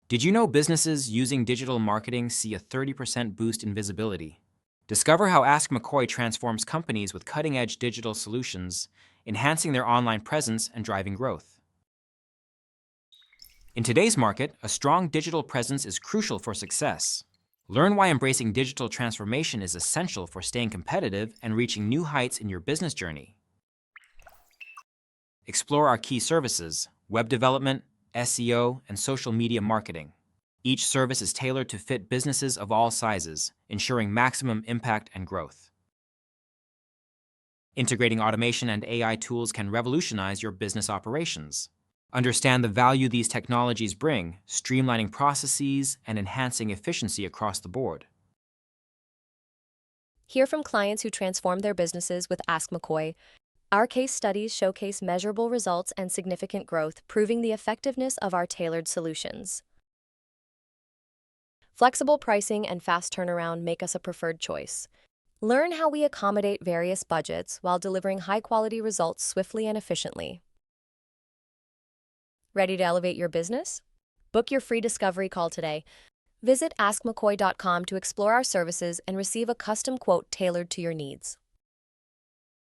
Did you know businesses using digital marketing see a 30% boost in visibility? Discover how Ask Macoy transforms companies with cutting-edge digital solutions, enhancing their online presence and driving growth. In today's market, a strong digital presence is crucial for success. Learn why embracing digital transformation is essential for staying competitive and reaching new heights in your business journey. Explore our key services: web development, SEO, and social media marketing. Each service is tailored to fit businesses of all sizes, ensuring maximum impact and growth. Integrating automation and AI tools can revolutionize your business operations. Understand the value these technologies bring, streamlining processes and enhancing efficiency across the board. Hear from clients who transform their businesses with Ask Macoy. Our case studies showcase measurable results and significant growth, proving the effectiveness of our tailored solutions. Flexible pricing and fast turnaround make us a preferred choice. Learn how we accommodate various budgets while delivering high-quality results swiftly and efficiently. Ready to elevate your business? Book your free discovery call today. Visit askmacoy.com to explore our services and receive a custom quote tailored to your needs.